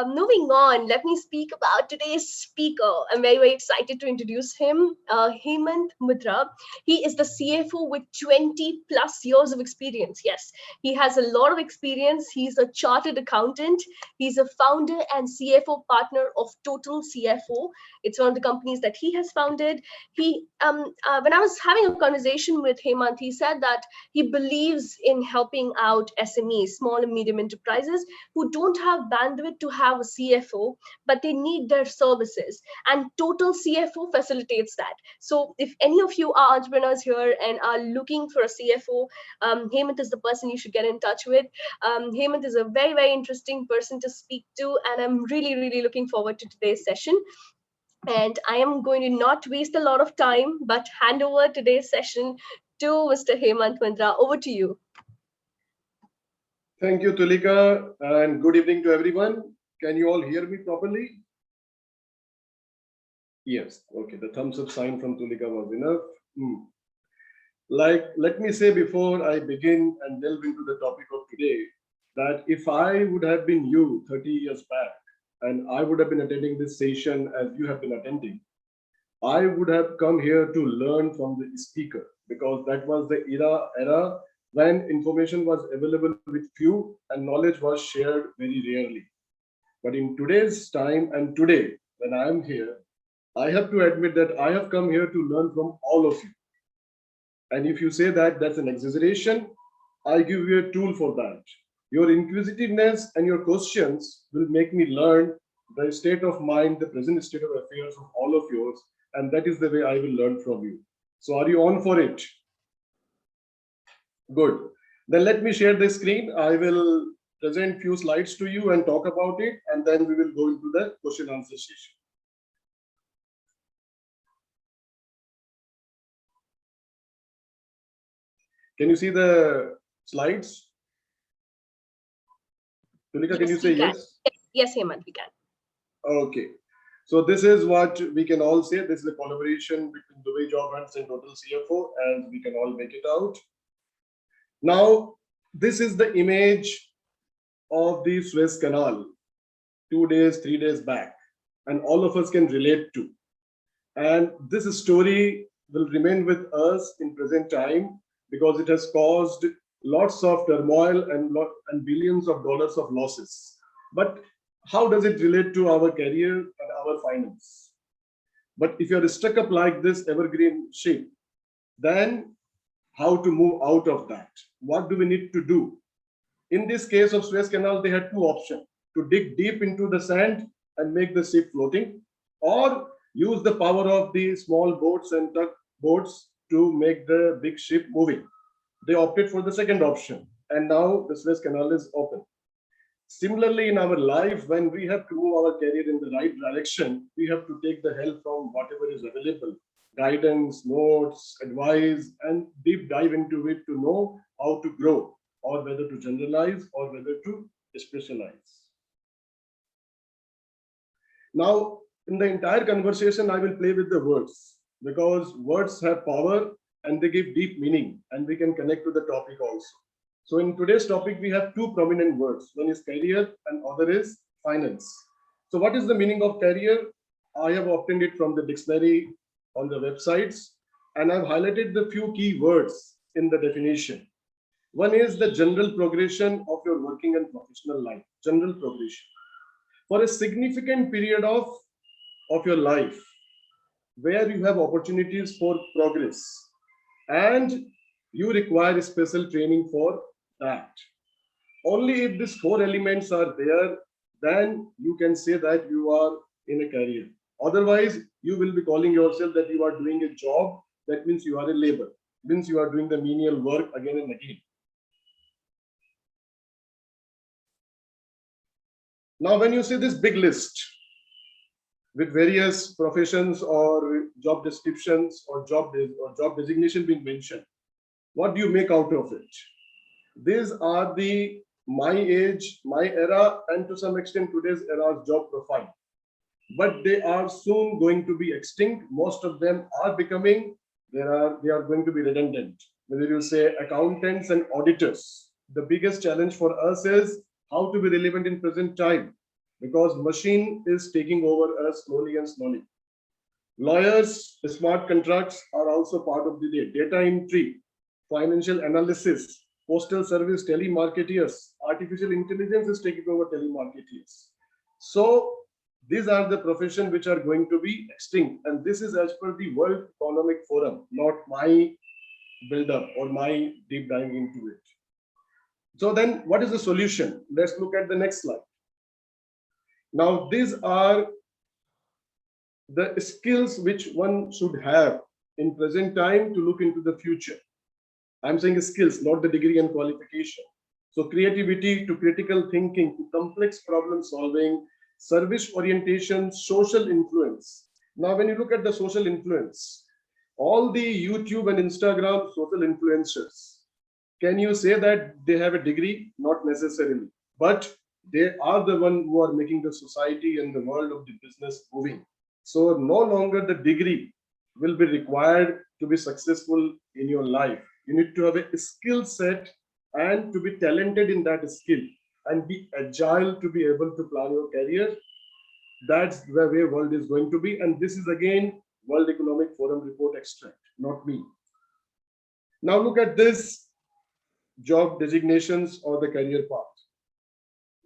moving on, let me speak about today's speaker. I'm very, very excited to introduce him, Hemant Mundhra. He is the CFO with 20 plus years of experience. Yes, he has a lot of experience. He's a chartered accountant. He's a founder and CFO partner of TotalCFO. It's one of the companies that he has founded. When I was having a conversation with Hemant, he said that he believes in helping out SMEs, small and medium enterprises, who don't have bandwidth to have a CFO, but they need their services. And TotalCFO facilitates that. So if any of you are entrepreneurs here and are looking for a CFO, Hemant is the person you should get in touch with. Hemant is a very, very interesting person to speak to, and I'm really, really looking forward to today's session. And I am going to not waste a lot of time, but hand over today's session to Mr. Hemant Mundhra. Over to you. Thank you, Tulika, and good evening to everyone. Can you all hear me properly? Yes, okay, the thumbs up sign from Tulika was enough. Let me say before I begin and delve into the topic of today, that if I would have been you 30 years back, and I would have been attending this session as you have been attending, I would have come here to learn from the speaker, because that was the era when information was available with few and knowledge was shared very rarely. But in today's time and today, when I am here, I have to admit that I have come here to learn from all of you. And if you say that that's an exaggeration, I give you a tool for that. Your inquisitiveness and your questions will make me learn the state of mind, the present state of affairs of all of yours, and that is the way I will learn from you. So are you on for it? Good. Then let me share the screen. I will present few slides to you and talk about it, and then we will go into the question answer session. Can you see the slides? Tulika, can you say yes? Yes, Hemant, we can. Okay. So this is what we can all say. This is a collaboration between Dubai Job Hunts and TotalCFO, and we can all make it out. Now, this is the image of the Suez Canal 2 days, 3 days back, and all of us can relate to. And this story will remain with us in present time because it has caused lots of turmoil and billions of dollars of losses. But how does it relate to our career and our finance? But if you're stuck up like this evergreen ship, then how to move out of that? What do we need to do? In this case of Suez Canal, they had two options: to dig deep into the sand and make the ship floating, or use the power of the small boats and tug boats to make the big ship moving. They opted for the second option, and now the Suez Canal is open. Similarly, in our life, when we have to move our career in the right direction, we have to take the help from whatever is available: guidance, notes, advice, and deep dive into it to know how to grow, or whether to generalize or whether to specialize. Now, in the entire conversation, I will play with the words, because words have power and they give deep meaning, and we can connect to the topic also. So in today's topic, we have two prominent words. One is career and other is finance. So what is the meaning of career? I have obtained it from the dictionary on the websites, and I've highlighted the few key words in the definition. One is the general progression of your working and professional life, general progression. For a significant period of your life, where you have opportunities for progress, and you require special training for that. Only if these four elements are there, then you can say that you are in a career. Otherwise, you will be calling yourself that you are doing a job. That means you are a labor. Means you are doing the menial work again and again. Now, when you see this big list with various professions or job descriptions or job designation being mentioned, what do you make out of it? These are the my age, my era, and to some extent today's era's job profile. But they are soon going to be extinct. Most of them are becoming, they are going to be redundant. Whether you say accountants and auditors, the biggest challenge for us is how to be relevant in present time. because machine is taking over us slowly and slowly. Lawyers, smart contracts are also part of the day. Data entry, financial analysis, postal service, telemarketers, artificial intelligence is taking over telemarketers. So these are the professions which are going to be extinct. And this is as per the World Economic Forum, not my build up or my deep diving into it. So then what is the solution? Let's look at the next slide. Now, these are the skills which one should have in present time to look into the future. I'm saying skills, not the degree and qualification. So creativity to critical thinking to complex problem solving, service orientation, social influence. Now, when you look at the social influence, all the YouTube and Instagram social influencers, can you say that they have a degree? Not necessarily, but they are the one who are making the society and the world of the business moving. So no longer the degree will be required to be successful in your life. You need to have a skill set and to be talented in that skill and be agile to be able to plan your career. That's the way world is going to be. And this is again World Economic Forum report extract, not me. Now look at this job designations or the career path.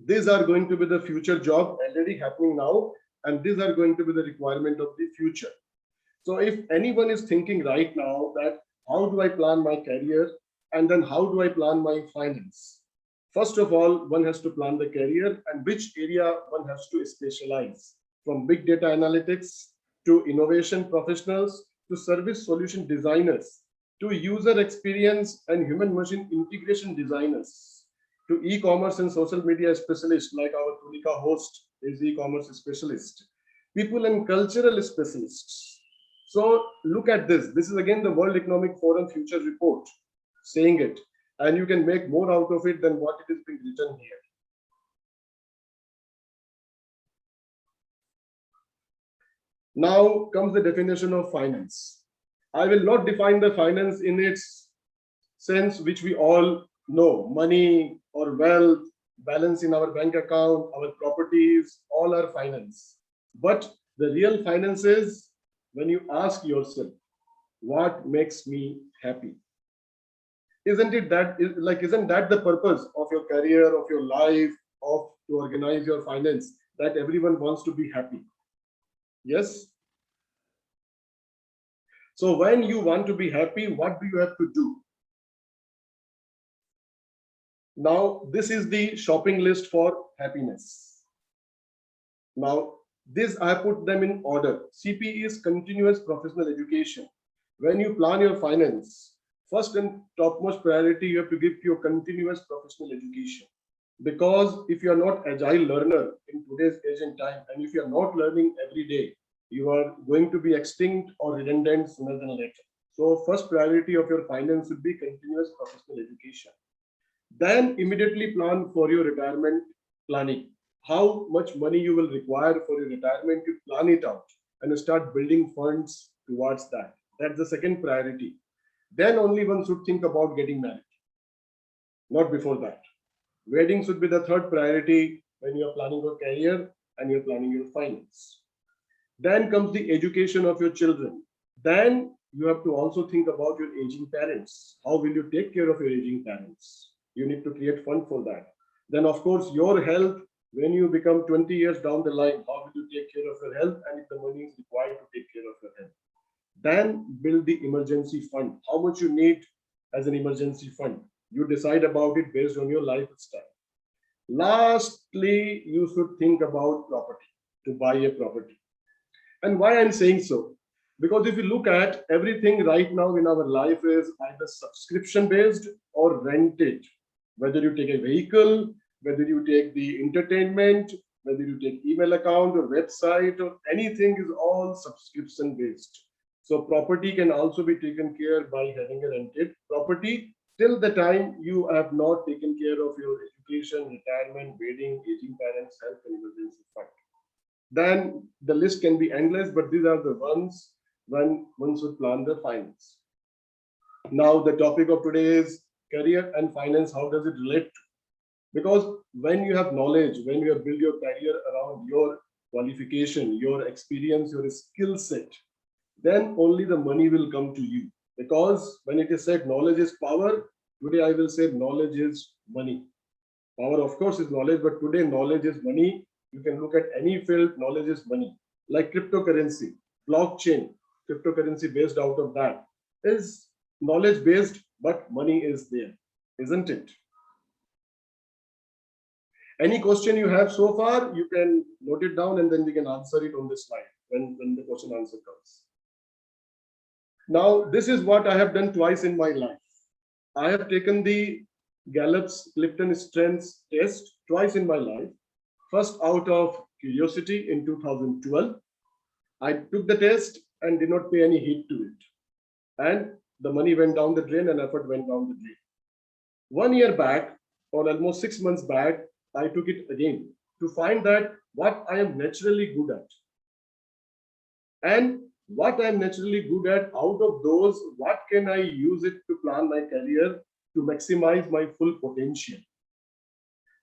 These are going to be the future job already happening now, and these are going to be the requirement of the future. So if anyone is thinking right now that how do I plan my career and then how do I plan my finance? First of all, one has to plan the career and which area one has to specialize, from big data analytics to innovation professionals to service solution designers to user experience and human machine integration designers to e-commerce and social media specialists like our Tulika host is e-commerce specialist, people and cultural specialists. So look at this. This is again the World Economic Forum Future Report saying it, and you can make more out of it than what it is being written here. Now comes the definition of finance. I will not define the finance in its sense which we all know, money or wealth, balance in our bank account, our properties, all are finance. But the real finance is when you ask yourself, what makes me happy? Isn't it that, like, isn't that the purpose of your career, of your life, of to organize your finance, that everyone wants to be happy? Yes. So when you want to be happy, what do you have to do? Now, this is the shopping list for happiness. Now, this I put them in order. CPE is continuous professional education. When you plan your finance, first and topmost priority, you have to give your continuous professional education. Because if you are not agile learner in today's age and time, and if you are not learning every day, you are going to be extinct or redundant sooner than later. So first priority of your finance should be continuous professional education. Then immediately plan for your retirement planning. How much money you will require for your retirement, you plan it out and start building funds towards that. That's the second priority. Then only one should think about getting married, not before that. Wedding should be the third priority when you are planning your career and you're planning your finance. Then comes the education of your children. Then you have to also think about your aging parents. How will you take care of your aging parents? You need to create fund for that. Then, of course, your health. When you become 20 years down the line, how will you take care of your health and if the money is required to take care of your health? Then build the emergency fund. How much you need as an emergency fund? You decide about it based on your lifestyle. Lastly, you should think about property, to buy a property. And why I'm saying so? Because if you look at everything right now in our life is either subscription based or rented. Whether you take a vehicle, whether you take the entertainment, whether you take email account or website or anything is all subscription based. So property can also be taken care by having a rented property till the time you have not taken care of your education, retirement, wedding, aging parents, health and emergency fund. Then the list can be endless, but these are the ones when one should plan the finance. Now the topic of today is career and finance. How does it relate to? Because when you have knowledge, when you have built your career around your qualification, your experience, your skill set, then only the money will come to you. Because when it is said knowledge is power, today I will say knowledge is money. Power, of course, is knowledge, but today knowledge is money. You can look at any field, knowledge is money. Like cryptocurrency, blockchain, cryptocurrency based out of that is knowledge based, but money is there, isn't it? Any question you have so far, you can note it down and then we can answer it on this slide when the question answer comes. Now, this is what I have done twice in my life. I have taken the Gallup's Clifton Strengths test twice in my life. First, out of curiosity in 2012, I took the test and did not pay any heed to it. And the money went down the drain and effort went down the drain. 1 year back, or almost 6 months back, I took it again to find that what I am naturally good at. And what I'm naturally good at, out of those, what can I use it to plan my career to maximize my full potential?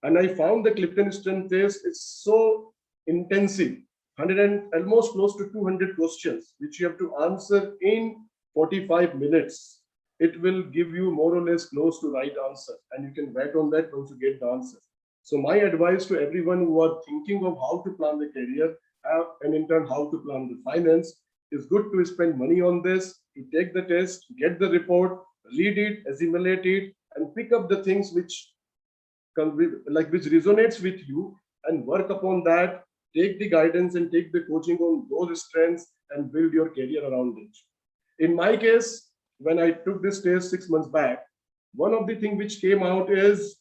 And I found the Clifton Strength test is so intensive, 100 and almost close to 200 questions, which you have to answer in 45 minutes. It will give you more or less close to right answer, and you can bet on that once you get the answer. So my advice to everyone who are thinking of how to plan the career and in turn how to plan the finance is good to spend money on this, to take the test, get the report, read it, assimilate it, and pick up the things which which resonates with you and work upon that. Take the guidance and take the coaching on those strengths and build your career around it. In my case, when I took this test 6 months back, one of the things which came out is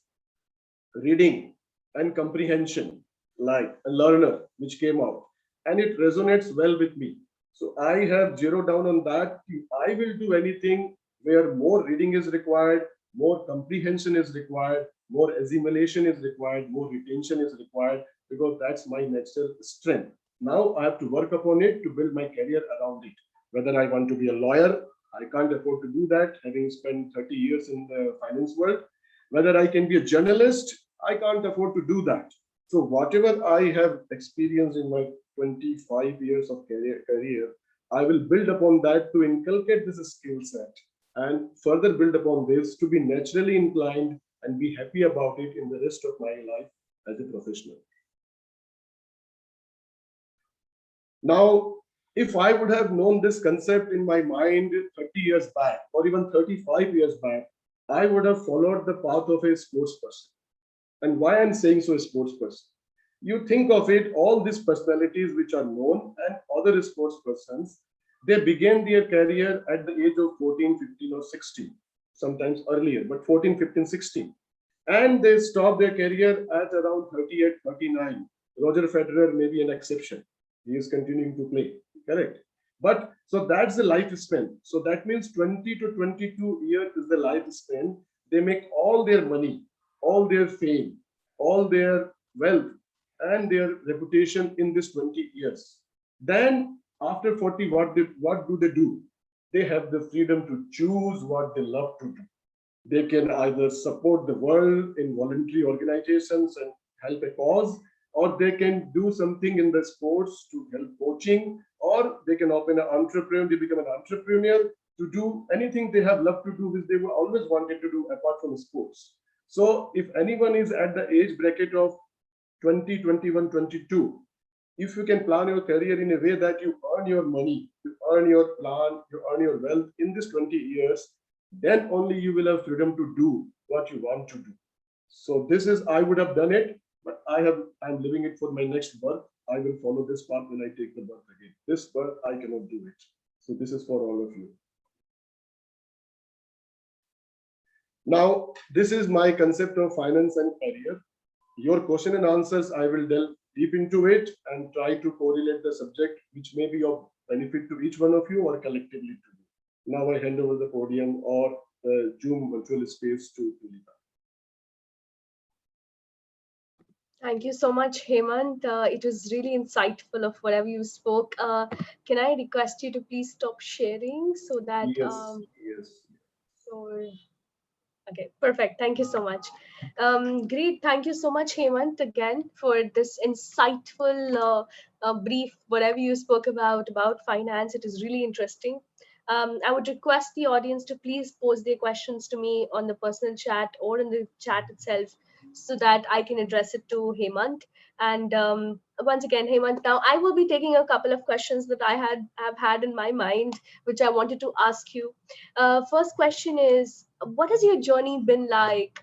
reading and comprehension, like a learner, which came out, and it resonates well with me. So I have zeroed down on that. I will do anything where more reading is required, more comprehension is required, more assimilation is required, more retention is required, because that's my natural strength. Now I have to work upon it to build my career around it. Whether I want to be a lawyer, I can't afford to do that, having spent 30 years in the finance world. Whether I can be a journalist, I can't afford to do that. So whatever I have experienced in my 25 years of career, I will build upon that to inculcate this skill set and further build upon this to be naturally inclined and be happy about it in the rest of my life as a professional. Now, if I would have known this concept in my mind 30 years back or even 35 years back, I would have followed the path of a sports person. And why I'm saying so, a sports person? You think of it, all these personalities which are known and other sports persons, they began their career at the age of 14, 15, or 16, sometimes earlier, but 14, 15, 16. And they stop their career at around 38, 39. Roger Federer may be an exception. He is continuing to play, correct? But so that's the lifespan. So that means 20 to 22 years is the lifespan. They make all their money, all their fame, all their wealth, and their reputation in this 20 years. Then after 40, what do they do? They have the freedom to choose what they love to do. They can either support the world in voluntary organizations and help a cause, or they can do something in the sports to help coaching, or they can open an entrepreneur, they become an entrepreneur to do anything they have loved to do, which they were always wanted to do apart from sports. So if anyone is at the age bracket of 20, 21, 22, if you can plan your career in a way that you earn your money, you earn your plan, you earn your wealth in this 20 years, then only you will have freedom to do what you want to do. So this is, I would have done it, but I'm living it for my next birth. I will follow this path when I take the birth again. This birth, I cannot do it. So this is for all of you. Now, this is my concept of finance and career. Your question and answers, I will delve deep into it and try to correlate the subject, which may be of benefit to each one of you or collectively to you. Now I hand over the podium or the Zoom virtual space to Tulika. Thank you so much, Hemant. It was really insightful of whatever you spoke. Can I request you to please stop sharing so that Yes, yes. so Okay, perfect. Thank you so much. Great. Thank you so much, Hemant, again for this insightful brief. Whatever you spoke about finance, it is really interesting. I would request the audience to please pose their questions to me on the personal chat or in the chat itself, so that I can address it to Hemant. And once again, Hemant, now I will be taking a couple of questions that I have had in my mind, which I wanted to ask you. First question is, what has your journey been like?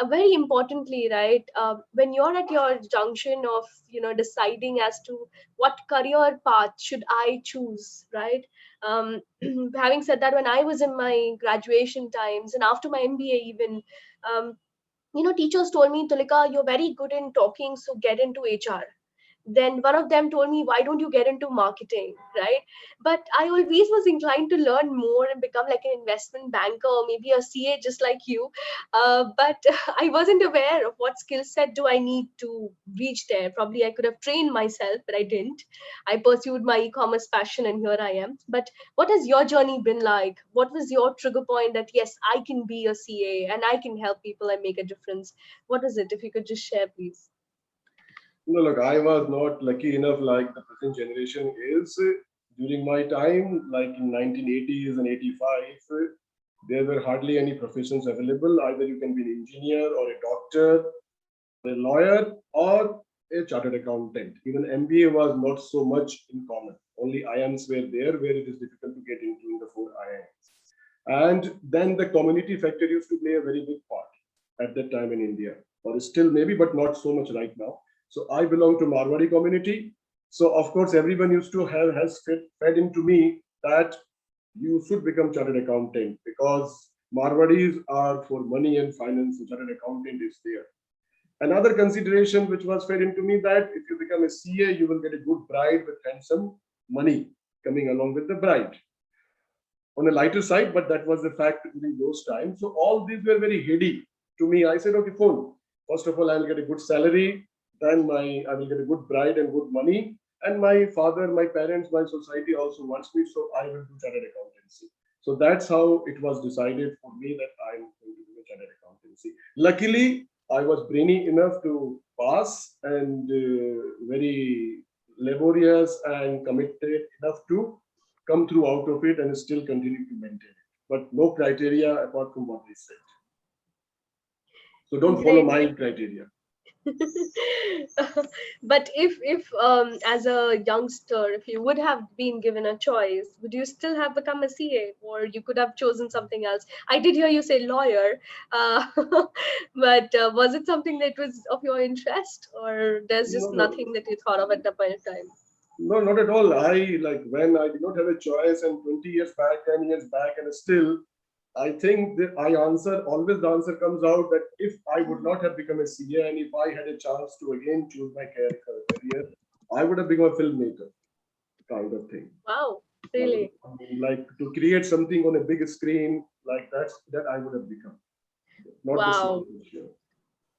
Very importantly, right, when you're at your junction of deciding as to what career path should I choose, right? Having said that, when I was in my graduation times and after my MBA even, um, teachers told me, Tulika, you're very good in talking, so get into HR. Then one of them told me, why don't you get into marketing, right? But I always was inclined to learn more and become like an investment banker or maybe a CA, just like you. But I wasn't aware of what skill set do I need to reach there. Probably I could have trained myself, but I didn't. I pursued my e-commerce passion and here I am. But what has your journey been like? What was your trigger point that yes, I can be a CA and I can help people and make a difference? What is it? If you could just share, please. No, look, I was not lucky enough like the present generation is. During my time, like in 1980s and 85, there were hardly any professions available. Either you can be an engineer or a doctor, a lawyer, or a chartered accountant. Even MBA was not so much in common. Only IIMs were there, where it is difficult to get into in the four IIMs. And then the community factor used to play a very big part at that time in India, or still maybe, but not so much right now. So I belong to Marwari community. So of course, everyone used to have has fed into me that you should become chartered accountant because Marwadis are for money and finance. So chartered accountant is there. Another consideration which was fed into me that if you become a CA, you will get a good bride with handsome money coming along with the bride on a lighter side, but that was the fact during those times. So all these were very heady to me. I said, okay, phone. First of all, I'll get a good salary, then I will get a good bride and good money. And my father, my parents, my society also wants me, so I will do chartered accountancy. So that's how it was decided for me that I'm going to do a chartered accountancy. Luckily, I was brainy enough to pass and very laborious and committed enough to come through out of it and still continue to maintain it. But no criteria apart from what they said. So don't follow Great. my criteria. But if as a youngster, if you would have been given a choice, would you still have become a CA, or you could have chosen something else? I did hear you say lawyer, uh, but was it something that was of your interest, or there's No, just no, nothing that you thought of at the point of time? no, not at all. I like when I did not have a choice, and 20 years back, 10 years back, and still, I think that I answer always the answer comes out that if I would not have become a CA and if I had a chance to again choose my career, I would have become a filmmaker, kind of thing. Wow, really? Like to create something on a big screen, like that I would have become, not the CA Wow. for sure.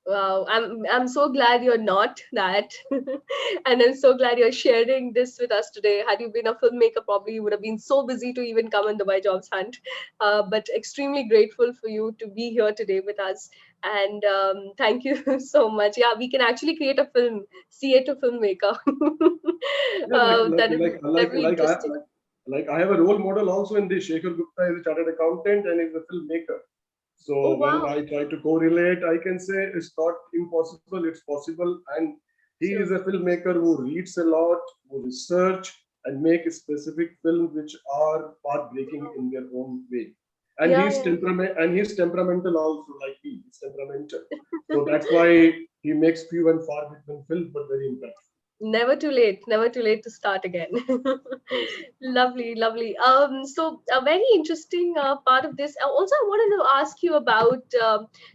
Wow, I'm so glad you're not that, and I'm so glad you're sharing this with us today. Had you been a filmmaker, probably you would have been so busy to even come on the By Jobs Hunt. But extremely grateful for you to be here today with us, and thank you so much. Yeah, we can actually create a film, CA to filmmaker. Yeah, That'd be interesting. like I have a role model also in this. Shekhar Gupta is a chartered accountant and is a filmmaker. Oh So when wow, I try to correlate, I can say it's not impossible, it's possible. And he is so a filmmaker who reads a lot, who research and make specific films which are path breaking in their own way. And yeah, yeah. he's temperamental also, like he is temperamental. So that's why he makes few and far between films, but very impactful. Never too late to start again. Yes. Lovely, lovely. So a very interesting part of this. Also, I wanted to ask you about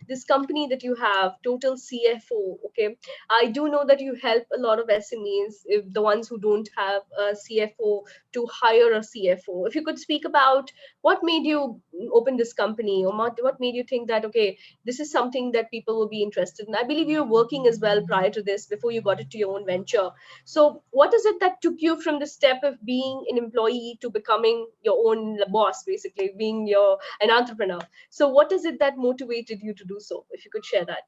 this company that you have, Total CFO. Okay, I do know that you help a lot of SMEs, if the ones who don't have a CFO, to hire a CFO. If you could speak about what made you open this company, or what made you think that okay, this is something that people will be interested in. I believe you were working as well prior to this, before you got into your own venture. entrepreneur. So what is it that took you from the step of being an employee to becoming your own boss, basically being an entrepreneur? So what is it that motivated you to do so? If you could share that.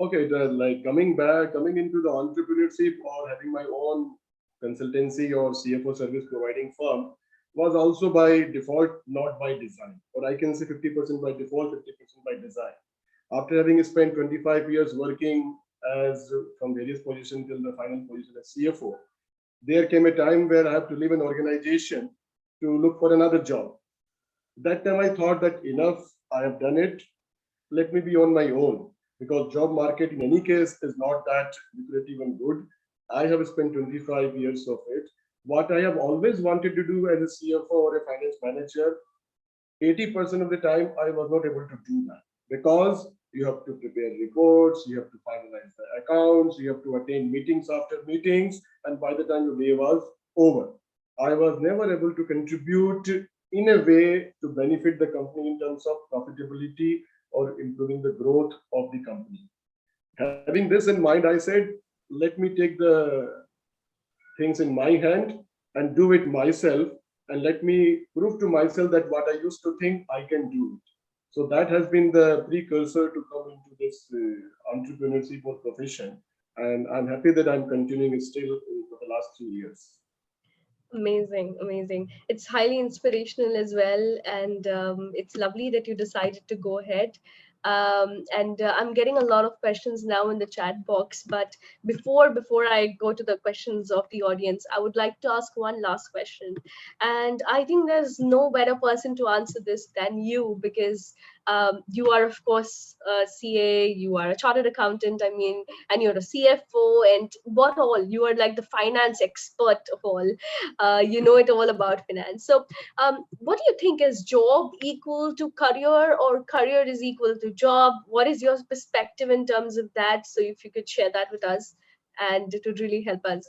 Okay, like coming into the entrepreneurship or having my own consultancy or CFO service providing firm was also by default, not by design. Or I can say 50% by default, 50% by design. After having spent 25 years working as from various positions till the final position as CFO, there came a time where I have to leave an organization to look for another job. That time I thought that enough, I have done it, let me be on my own, because job market in any case is not that lucrative and good. I have spent 25 years of it. What I have always wanted to do as a CFO or a finance manager, 80% of the time I was not able to do that, because you have to prepare reports, you have to finalize the accounts, you have to attend meetings after meetings, and by the time your day was over, I was never able to contribute in a way to benefit the company in terms of profitability or improving the growth of the company. Having this in mind, I said, let me take the things in my hand and do it myself, and let me prove to myself that what I used to think I can do it. So that has been the precursor to come into this entrepreneurship or profession, and I'm happy that I'm continuing it still for the last 3 years. Amazing, amazing. It's highly inspirational as well, and it's lovely that you decided to go ahead. And I'm getting a lot of questions now in the chat box, but before I go to the questions of the audience, I would like to ask one last question. And I think there's no better person to answer this than you, because you are, of course, a CA, you are a chartered accountant, I mean, and you're a CFO, and what all, you are like the finance expert of all. You know it all about finance. So what do you think, is job equal to career, or career is equal to job? What is your perspective in terms of that? So if you could share that with us, and it would really help us.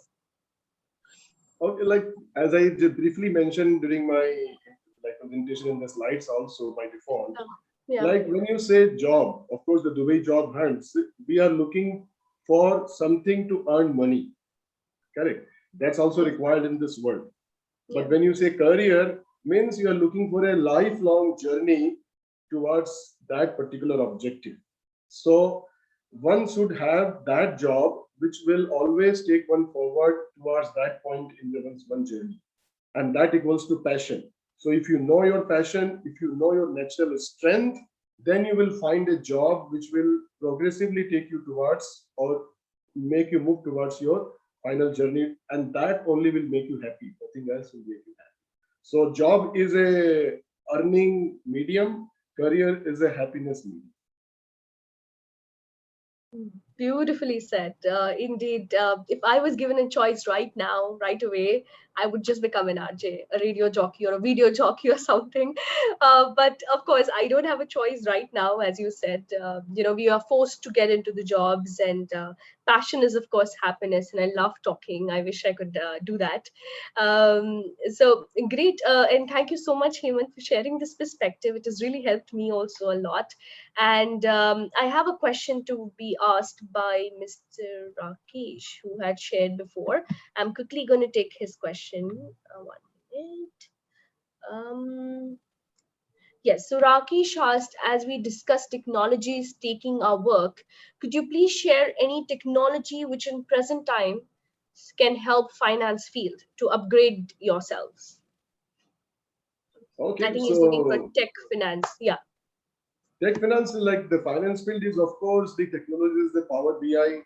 Okay, like as I briefly mentioned during my like presentation in the slides also by default, Yeah. Yeah. like when you say job, of course, the way job hunts, we are looking for something to earn money. Correct. That's also Yes. required in this world. Yeah. But when you say career, means you are looking for a lifelong journey towards that particular objective. So one should have that job which will always take one forward towards that point in the one's one journey. And that equals to passion. So if you know your passion, if you know your natural strength, then you will find a job which will progressively take you towards or make you move towards your final journey, and that only will make you happy. Nothing else will make you happy. So job is a earning medium, career is a happiness medium. Beautifully said. Indeed, if I was given a choice right now, right away, I would just become an RJ, a radio jockey or a video jockey or something. But of course, I don't have a choice right now, as you said. We are forced to get into the jobs, and passion is, of course, happiness. And I love talking. I wish I could do that. So great. And thank you so much, Hemant, for sharing this perspective. It has really helped me also a lot. And I have a question to be asked by Mr. Rakesh, who had shared before. I'm quickly going to take his question. One minute. Yes, so Rakesh asked, as we discussed technologies taking our work, could you please share any technology which in present time can help finance field to upgrade yourselves? I Okay, think he's looking for so tech finance. Yeah. tech finance, like the finance field, is of course the technology is the Power BI,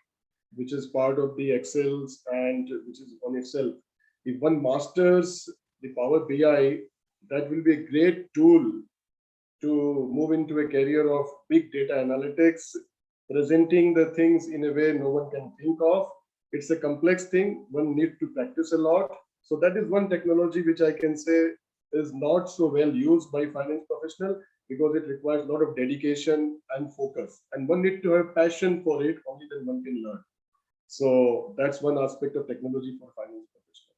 which is part of the Excels and which is on itself. If one masters the Power BI, that will be a great tool to move into a career of big data analytics, presenting the things in a way no one can think of. It's a complex thing, one needs to practice a lot. So that is one technology which I can say is not so well used by finance professional, because it requires a lot of dedication and focus. And one needs to have passion for it, only then one can learn. So that's one aspect of technology for finance professional.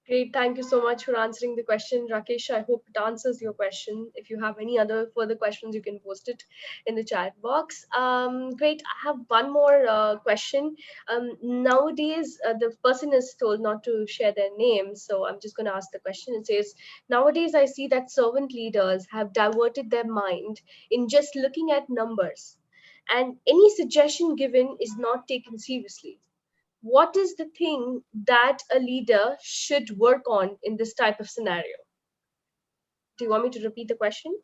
Great. Thank you so much for answering the question, Rakesh. I hope it answers your question. If you have any other further questions, you can post it in the chat box. Great. I have one more question. Nowadays, the person is told not to share their name, so I'm just going to ask the question. It says, nowadays, I see that servant leaders have diverted their mind in just looking at numbers, and any suggestion given is not taken seriously. What is the thing that a leader should work on in this type of scenario? Do you want me to repeat the question?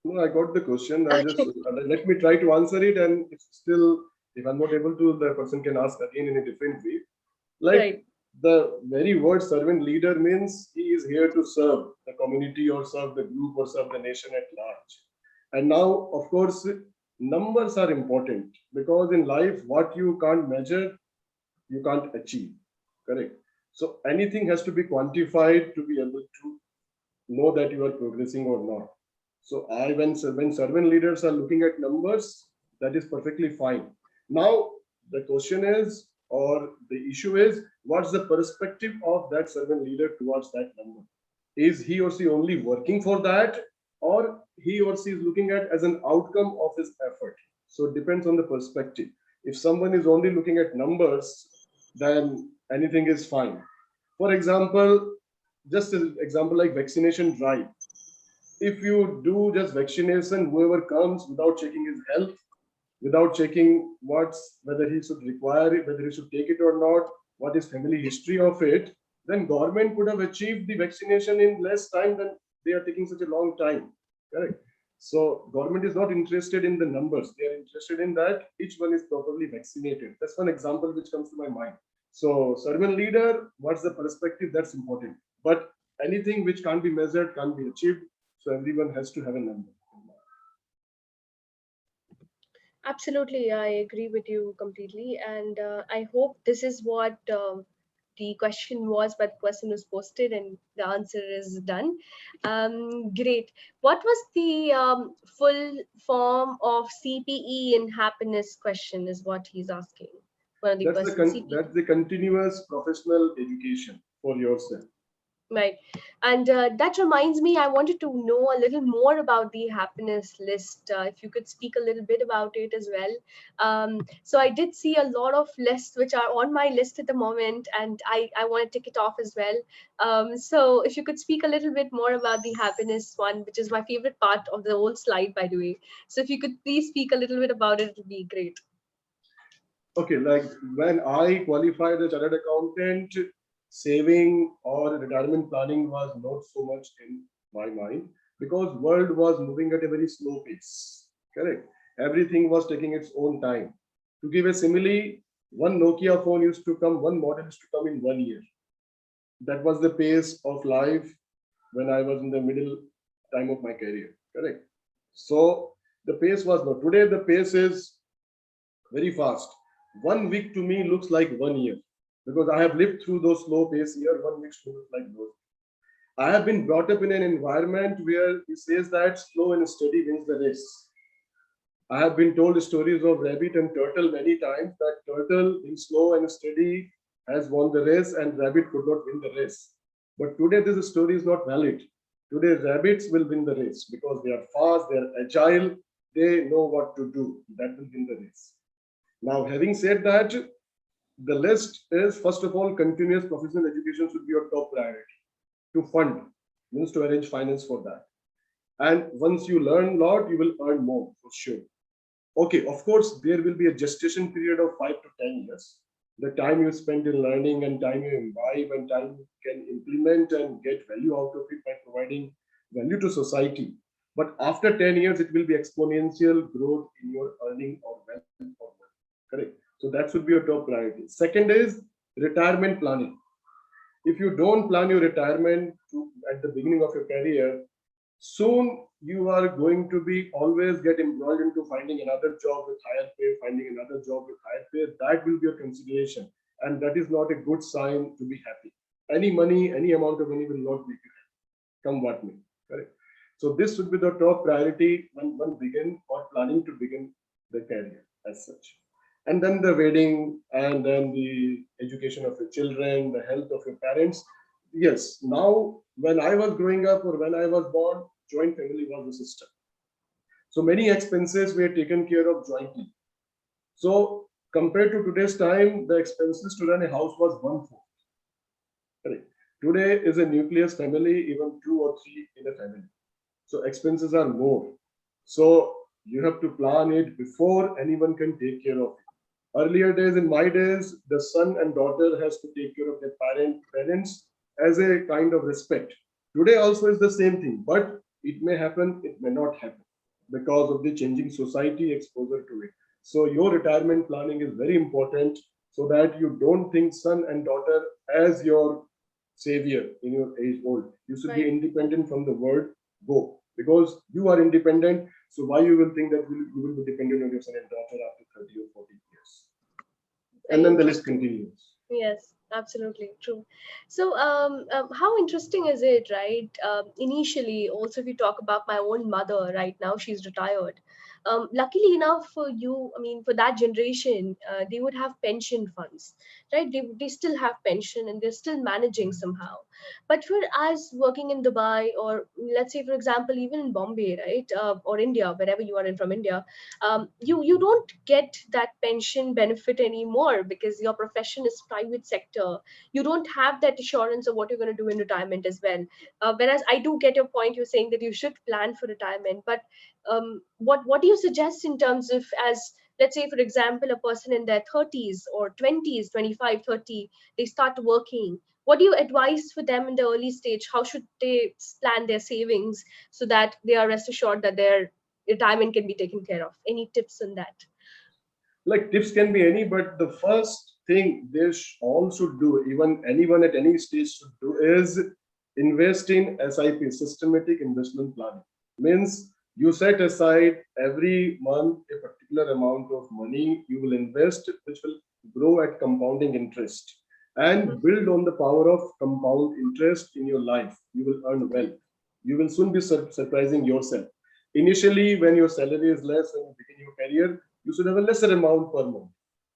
No, I got the question. I just Okay, let me try to answer it, and if I'm not able to, the person can ask again in a different way. Like right. the very word servant leader means he is here to serve the community or serve the group or serve the nation at large. And now, of course, numbers are important because in life, what you can't measure, you can't achieve. Correct. So anything has to be quantified to be able to know that you are progressing or not. So when servant leaders are looking at numbers, that is perfectly fine. Now the question is, or the issue is, what's the perspective of that servant leader towards that number? Is he or she only working for that, or he or she is looking at as an outcome of his effort? So it depends on the perspective. If someone is only looking at numbers, then anything is fine. For example, just an example like vaccination drive. If you do just vaccination, whoever comes without checking his health, without checking what's whether he should require it, whether he should take it or not, what is family history of it, then government could have achieved the vaccination in less time than they are taking such a long time. Correct. So government is not interested in the numbers. They are interested in that each one is properly vaccinated. That's one example which comes to my mind. So servant leader, what's the perspective? That's important. But anything which can't be measured can't be achieved. So everyone has to have a number. Absolutely, I agree with you completely. And I hope this is what the question was, but the question was posted and the answer is done. Great. What was the full form of CPE in happiness question, is what he's asking. One of the questions, CPE. That's the continuous professional education for yourself. Right. And that reminds me, I wanted to know a little more about the happiness list. If you could speak a little bit about it as well. So I did see a lot of lists which are on my list at the moment, and I want to tick it off as well. So if you could speak a little bit more about the happiness one, which is my favorite part of the whole slide, by the way. So if you could please speak a little bit about it, it would be great. Okay, like when I qualified as a chartered accountant, saving or retirement planning was not so much in my mind because world was moving at a very slow pace. Correct. Everything was taking its own time. To give a simile, one Nokia phone used to come, one model used to come in 1 year. That was the pace of life when I was in the middle time of my career. Correct. So the pace was not. Today the pace is very fast. 1 week to me looks like 1 year because I have lived through those slow pace year. 1 week looks like those. I have been brought up in an environment where it says that slow and steady wins the race. I have been told stories of rabbit and turtle many times that turtle in slow and steady has won the race and rabbit could not win the race. But today this story is not valid. Today rabbits will win the race because they are fast, they are agile, they know what to do. That will win the race. Now, having said that, the list is first of all, continuous professional education should be your top priority. To fund means to arrange finance for that. And once you learn a lot, you will earn more for sure. Okay, of course, there will be a gestation period of 5 to 10 years. The time you spend in learning and time you imbibe and time you can implement and get value out of it by providing value to society. But after 10 years, it will be exponential growth in your earning or wealth or money. Correct. So that should be your top priority. Second is retirement planning. If you don't plan your retirement at the beginning of your career, soon you are going to be always get embroiled into finding another job with higher pay, finding another job with higher pay. That will be your consideration. And that is not a good sign to be happy. Any money, any amount of money will not make you happy, come what may. Correct. So this should be the top priority when one begin or planning to begin the career as such. And then the wedding and then the education of your children, the health of your parents. Yes, now when I was growing up or when I was born, joint family was the system. So many expenses were taken care of jointly. So compared to today's time, the expenses to run a house was one fourth. Correct. Today is a nucleus family, even two or three in a family. So expenses are more. So you have to plan it before anyone can take care of it. Earlier days, in my days, the son and daughter has to take care of their parents as a kind of respect. Today also is the same thing, but it may happen, it may not happen because of the changing society exposure to it. So your retirement planning is very important so that you don't think son and daughter as your savior in your age old. You should be Right. independent from the word go because you are independent. So why you will think that you will be dependent on your son and daughter after 30 or 40 years? And Very then the list interesting. continues. Yes, absolutely true. So, how interesting is it, right? Initially, also, if you talk about my own mother, right now she's retired. Luckily enough for you, I mean, for that generation, they would have pension funds, right? They still have pension and they're still managing somehow. But for us working in Dubai, or let's say, for example, even in Bombay, right, or India, wherever you are in from India, you don't get that pension benefit anymore because your profession is private sector. You don't have that assurance of what you're going to do in retirement as well. Whereas I do get your point. You're saying that you should plan for retirement, but what do you suggest in terms of, as let's say for example a person in their 30s or 20s, 25, 30, they start working. What do you advise for them in the early stage? How should they plan their savings so that they are rest assured that their retirement can be taken care of? Any tips on that? Like tips can be any, but the first thing they all should do, even anyone at any stage should do, is invest in SIP, systematic investment planning. Means you set aside every month a particular amount of money you will invest, which will grow at compounding interest Hmm. and build on the power of compound interest in your life. You will earn Okay. wealth. You will soon be surprising yourself. Initially, when your salary is less, when you begin your career, you should have a lesser amount per month.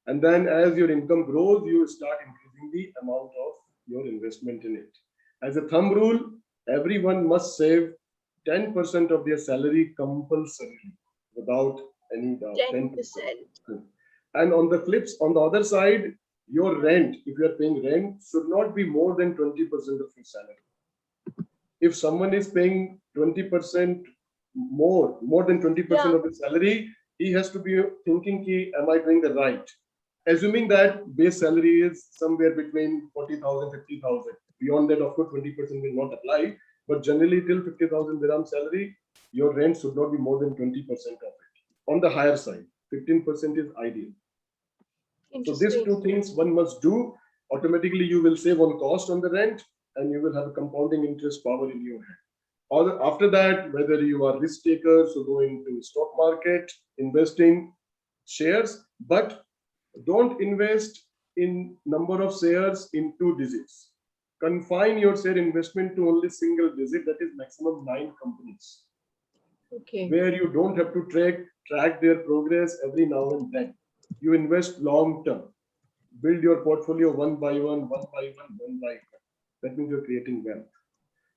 And then as your income grows, you start increasing the amount of your investment in it. As a thumb rule, everyone must save 10% of their salary compulsorily without any doubt. 10%. 10%. And on the other side, your rent, if you are paying rent, should not be more than 20% of your salary. If someone is paying 20% more than 20% Yeah. of his salary, he has to be thinking, ki, am I doing the right? Assuming that base salary is somewhere between 40,000, 50,000. Beyond that, of course, 20% will not apply. But generally, till 50,000 dirham salary, your rent should not be more than 20% of it. On the higher side, 15% is ideal. So these Interesting. two things one must do. Automatically, you will save on cost on the rent, and you will have a compounding interest power in your hand. After that, whether you are risk takers, so go into stock market, invest in shares, but don't invest in number of shares in two digits. Confine your share investment to only single digit, that is maximum 9 companies, Okay. where you don't have to track their progress every now and then. You invest long term, build your portfolio one by one. That means you're creating wealth.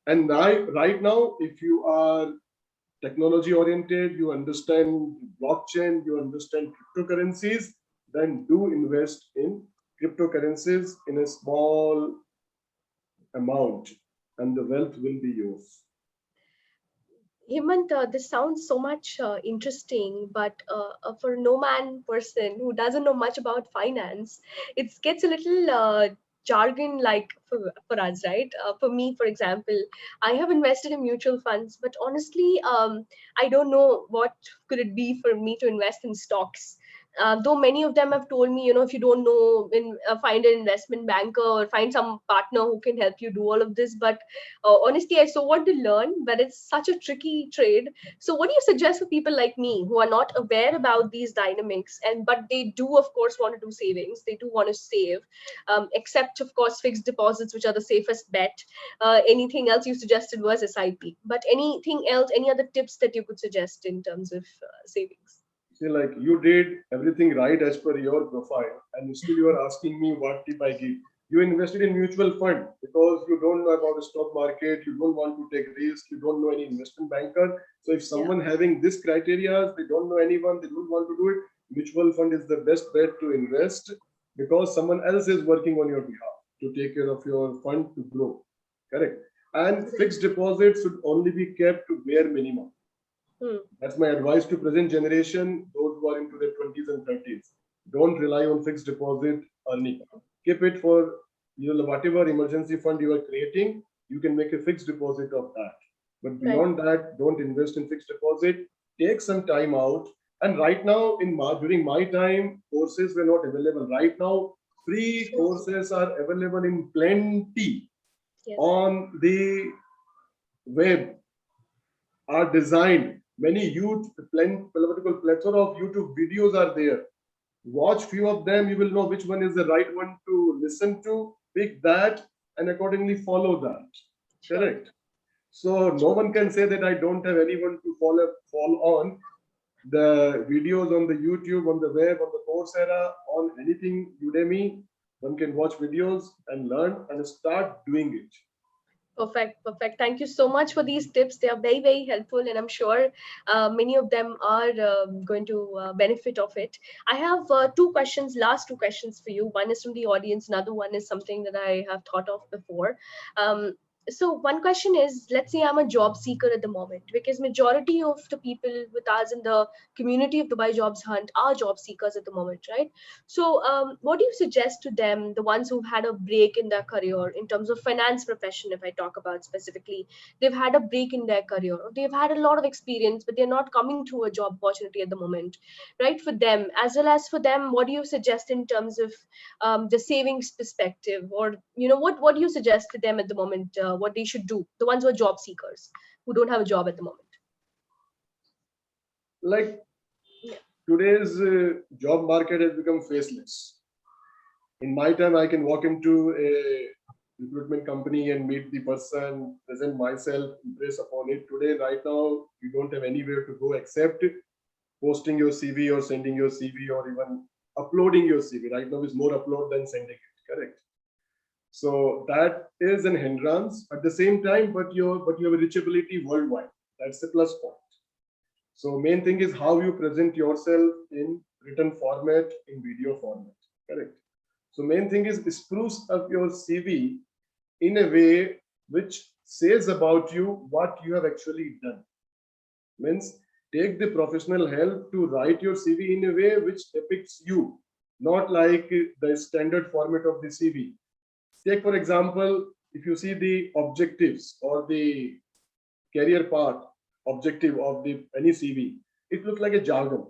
And right now, if you are technology oriented, you understand blockchain, you understand cryptocurrencies, then do invest in cryptocurrencies in a small amount, and the wealth will be yours. Hemant, this sounds so much interesting, but for no man person who doesn't know much about finance, it gets a little jargon like for us, right? For me, for example, I have invested in mutual funds, but honestly, I don't know what could it be for me to invest in stocks. Though many of them have told me, if you don't know, find an investment banker or find some partner who can help you do all of this. But honestly, I so want to learn, but it's such a tricky trade. So what do you suggest for people like me who are not aware about these dynamics, and but they do of course want to do savings, they do want to save, except of course fixed deposits, which are the safest bet. Anything else you suggested was SIP, but anything else, any other tips that you could suggest in terms of savings? See, like you did everything right as per your profile, and still you are asking me what tip I give. You invested in mutual fund because you don't know about the stock market, you don't want to take risk, you don't know any investment banker. So if Yeah. someone having this criteria, they don't know anyone, they don't want to do it, mutual fund is the best bet to invest because someone else is working on your behalf to take care of your fund to grow. Correct. And Right. fixed deposits should only be kept to bare minimum. Hmm. That's my advice to present generation, those who are into their 20s and 30s. Don't rely on fixed deposit earning. Keep it for whatever emergency fund you are creating, you can make a fixed deposit of that. But Right. beyond that, don't invest in fixed deposit. Take some time out. And right now, during my time, courses were not available. Right now, free So true. courses are available in plenty Yes. on the web, are designed. Many youth political plethora of YouTube videos are there. Watch few of them, you will know which one is the right one to listen to. Pick that and accordingly follow that. Sure. Correct. So no True. one can say that I don't have anyone to fall on. The videos on the YouTube, on the web, on the Coursera, on anything Udemy, one can watch videos and learn and start doing it. Perfect, perfect. Thank you so much for these tips. They are very, very helpful, and I'm sure many of them are going to benefit of it. I have last two questions for you. One is from the audience, another one is something that I have thought of before. Um, so one question is, let's say I'm a job seeker at the moment, because majority of the people with us in the community of Dubai Jobs Hunt are job seekers at the moment, right? So, what do you suggest to them, the ones who've had a break in their career in terms of finance profession, if I talk about specifically, they've had a break in their career, or they've had a lot of experience, but they're not coming through a job opportunity at the moment, right? For them, as well as for them, what do you suggest in terms of the savings perspective, or what do you suggest to them at the moment, what they should do, the ones who are job seekers who don't have a job at the moment? Like Yeah. today's job market has become faceless. In my time, I can walk into a recruitment company and meet the person, present myself, impress upon it. Today, right now, you don't have anywhere to go except posting your CV or sending your CV or even uploading your CV. Right now is more upload than sending it. Correct. So that is an hindrance. At the same time, but you have a reachability worldwide. That's the plus point. So main thing is how you present yourself in written format, in video format. Correct. So main thing is spruce up your CV in a way which says about you what you have actually done. Means take the professional help to write your CV in a way which depicts you, not like the standard format of the CV. Take for example, if you see the objectives or the career path objective of the any CV, it looks like a jargon.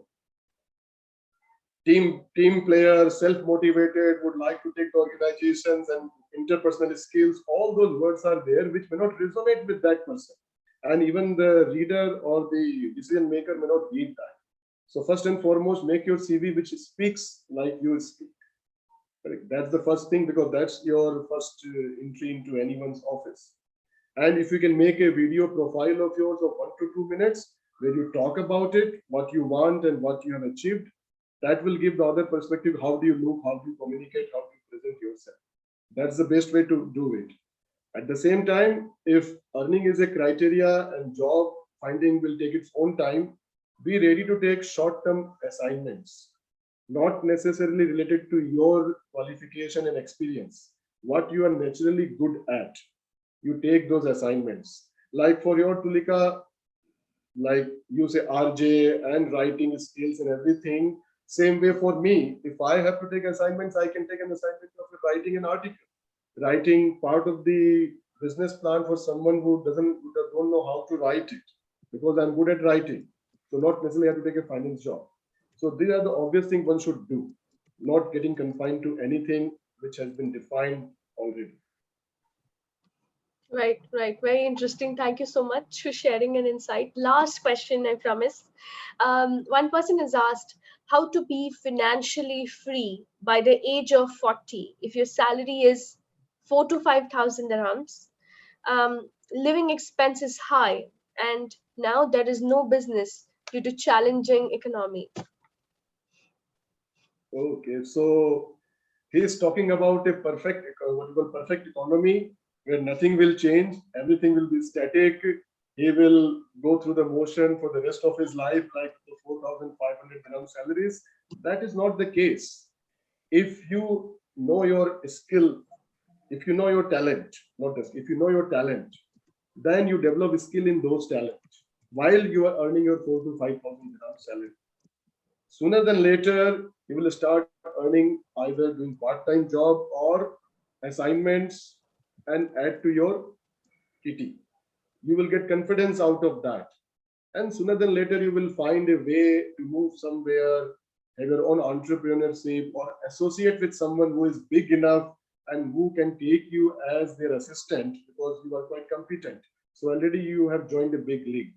Team player, self-motivated, would like to take the organizations and interpersonal skills. All those words are there which may not resonate with that person. And even the reader or the decision maker may not read that. So first and foremost, make your CV which speaks like you speak. Correct. That's the first thing because that's your first entry into anyone's office. And if you can make a video profile of yours of 1 to 2 minutes where you talk about it, what you want and what you have achieved, that will give the other perspective. How do you look? How do you communicate? How do you present yourself? That's the best way to do it. At the same time, if earning is a criteria and job finding will take its own time, be ready to take short-term assignments, not necessarily related to your qualification and experience, what you are naturally good at. You take those assignments. Like for your Tulika, like you say RJ and writing skills and everything. Same way for me, if I have to take assignments, I can take an assignment of writing an article, writing part of the business plan for someone who don't know how to write it, because I'm good at writing. So not necessarily have to take a finance job. So these are the obvious things one should do, not getting confined to anything which has been defined already. Right, right. Very interesting. Thank you so much for sharing an insight. Last question, I promise. One person has asked how to be financially free by the age of 40 if your salary is 4 to 5 thousand dirhams, living expense is high, and now there is no business due to challenging economy. Okay, so He is talking about a perfect, what you call perfect economy, where nothing will change, everything will be static. He will go through the motion for the rest of his life, like the 4,500 dirham salaries. That is not the case. If you know your skill, if you know your talent, not this, if you know your talent, then you develop skill in those talents while you are earning your 4 to 5,000 dirham salary. Sooner than later, you will start earning either doing part-time job or assignments and add to your kitty. You will get confidence out of that. And sooner than later, you will find a way to move somewhere, have your own entrepreneurship, or associate with someone who is big enough and who can take you as their assistant because you are quite competent. So already you have joined a big league.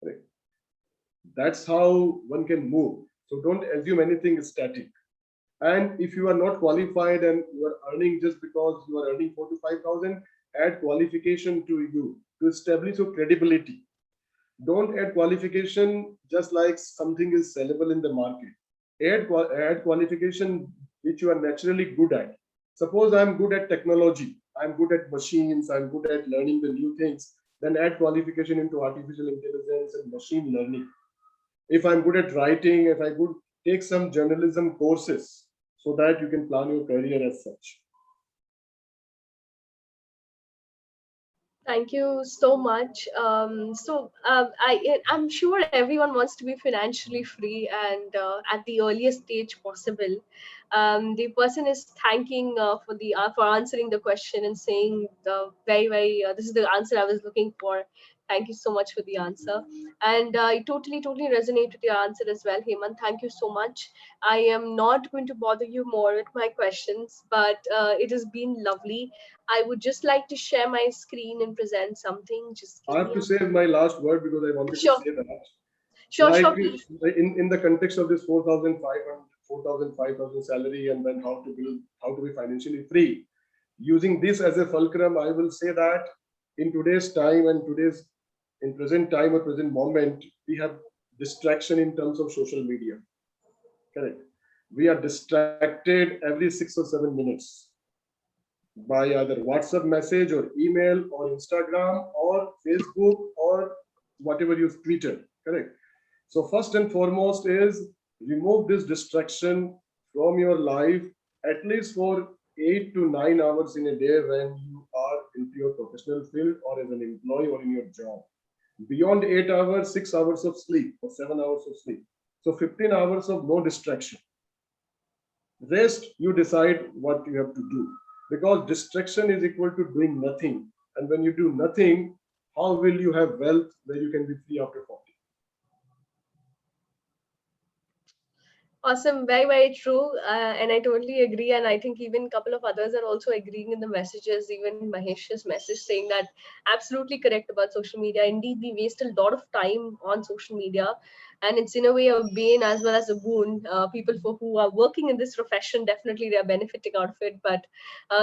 Right? That's how one can move. So don't assume anything is static. And if you are not qualified and you are earning just because you are earning 4 to 5,000, add qualification to you to establish your credibility. Don't add qualification just like something is sellable in the market. Add qualification which you are naturally good at. Suppose I'm good at technology, I'm good at machines, I'm good at learning the new things, then add qualification into artificial intelligence and machine learning. If I'm good at writing, if I could take some journalism courses so that you can plan your career as such. Thank you so much. I'm sure everyone wants to be financially free and at the earliest stage possible. The person is thanking for answering the question and saying the this is the answer I was looking for. Thank you so much for the answer, and I totally resonate with your answer as well, Hemant. Thank you so much. I am not going to bother you more with my questions, but it has been lovely. I would just like to share my screen and present something. Just I give have me to a save my last word because I wanted to sure, say that. sure, Like please. in the context of this 4,500, 4,000, 5,000 salary and then how to be financially free. Using this as a fulcrum, I will say that in today's time and in present time or present moment, we have distraction in terms of social media. Correct. We are distracted every 6 or 7 minutes by either WhatsApp message or email or Instagram or Facebook or whatever you've tweeted. Correct. So first and foremost is remove this distraction from your life at least for 8 to 9 hours in a day when you are into your professional field or as an employee or in your job. Beyond 8 hours, 6 hours of sleep or 7 hours of sleep. So 15 hours of no distraction. Rest, you decide what you have to do because distraction is equal to doing nothing. And when you do nothing, how will you have wealth where you can be free after 40? Awesome, very true, and I totally agree. And I think even a couple of others are also agreeing in the messages. Even Mahesh's message saying that absolutely correct about social media. Indeed, we waste a lot of time on social media, and it's in a way a bane as well as a boon. People for who are working in this profession definitely they are benefiting out of it, but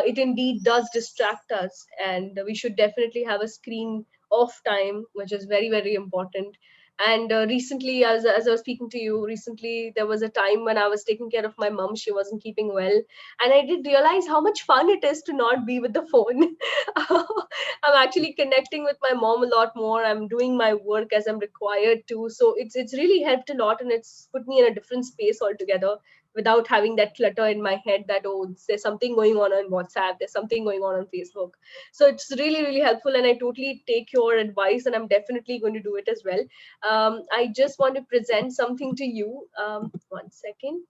it indeed does distract us, and we should definitely have a screen off time, which is very important. And recently, as I was speaking to you recently, there was a time when I was taking care of my mom. She wasn't keeping well, and I did realize how much fun it is to not be with the phone. I'm actually connecting with my mom a lot more. I'm doing my work as I'm required to, so it's really helped a lot, and it's put me in a different space altogether without having that clutter in my head that, oh, there's something going on WhatsApp, there's something going on Facebook. So it's really helpful, and I totally take your advice, and I'm definitely going to do it as well. I just want to present something to you. One second.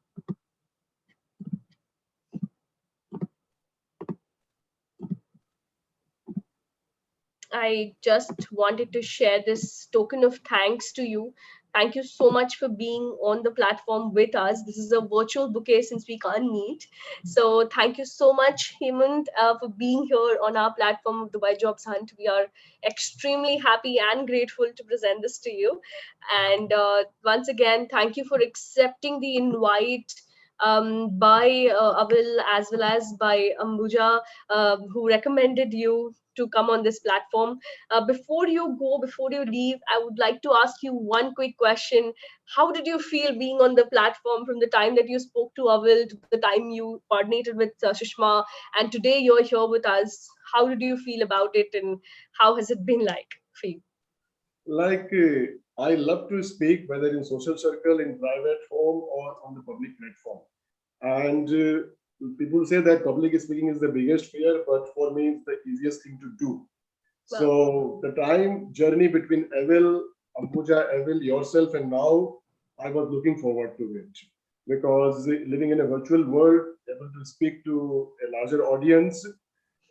I just wanted to share this token of thanks to you. Thank you so much for being on the platform with us. This is a virtual bouquet since we can't meet. So thank you so much, Hemant, for being here on our platform of Dubai Jobs Hunt. We are extremely happy and grateful to present this to you. And once again, thank you for accepting the invite by Avil as well as by Ambuja, who recommended you. to come on this platform. Before you go, before you leave, I would like to ask you one quick question. How did you feel being on the platform from the time that you spoke to Avil to the time you coordinated with Sushma, and today you're here with us? How did you feel about it, and how has it been like for you? Like, I love to speak, whether in social circle, in private home, or on the public platform. And people say that public speaking is the biggest fear, but for me, it's the easiest thing to do. Well, So the time journey between Evil, Ambuja, Evil, yourself, and now, I was looking forward to it because living in a virtual world, able to speak to a larger audience,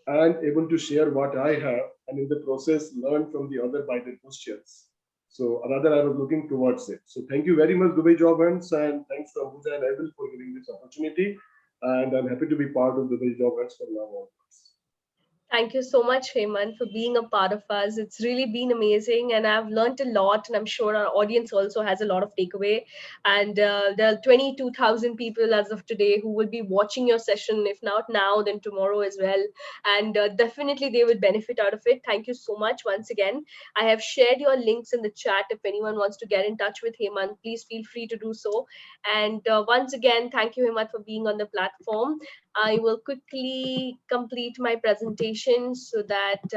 and able to share what I have, and in the process learn from the other by their questions. So rather, I was looking towards it. So thank you very much, Dubai Job Hunts, and thanks to Ambuja and Evil for giving this opportunity. And I'm happy to be part of Dubai Job Hunts from now onwards. thank you so much, Heyman, for being a part of us. It's really been amazing, and I've learned a lot, and I'm sure our audience also has a lot of takeaway. And there are 22,000 people as of today who will be watching your session, if not now, then tomorrow as well. And definitely they will benefit out of it. Thank you so much once again. I have shared your links in the chat. If anyone wants to get in touch with Heyman, please feel free to do so. And once again, thank you, Heyman, for being on the platform. I will quickly complete my presentation so that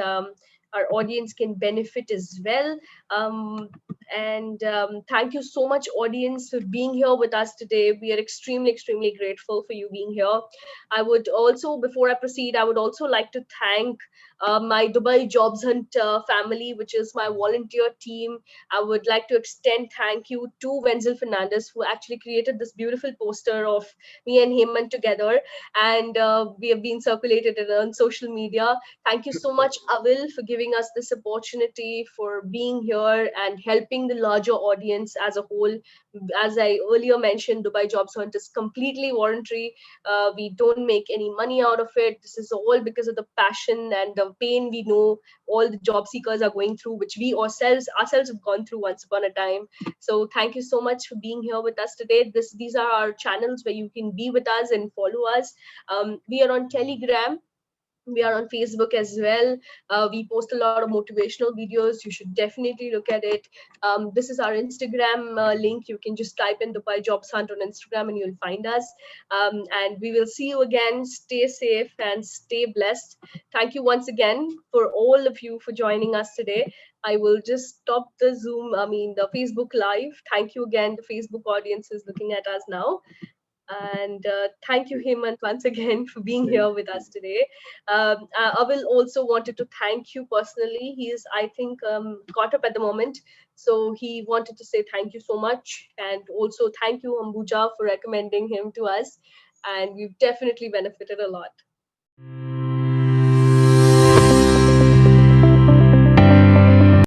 our audience can benefit as well. Um, and thank you so much, audience, for being here with us today. We are extremely, extremely grateful for you being here. I would also, before I proceed, I would also like to thank my Dubai Jobs Hunt family, which is my volunteer team. I would like to extend thank you to Wenzel Fernandez, who actually created this beautiful poster of me and Hemant together, and we have been circulated it on social media. Thank you so much, Avil, for giving us this opportunity, for being here and helping the larger audience as a whole. As I earlier mentioned, Dubai Jobs Hunt is completely voluntary. We don't make any money out of it. This is all because of the passion and the pain we know all the job seekers are going through, which we ourselves have gone through once upon a time. So thank you so much for being here with us today. These are our channels where you can be with us and follow us. We are on Telegram, we are on Facebook as well. We post a lot of motivational videos. You should definitely look at it. This is our Instagram link. You can just type in Dubai Jobs Hunt on Instagram and you'll find us. And we will see you again. Stay safe and stay blessed. Thank you once again for all of you for joining us today. I will just stop the Zoom, the Facebook Live. Thank you again. The Facebook audience is looking at us now. And thank you, Hemant, once again for being Thank here with us today. I will also wanted to thank you personally. He is, I think, caught up at the moment. So he wanted to say thank you so much. And also thank you, Ambuja, for recommending him to us. And we've definitely benefited a lot.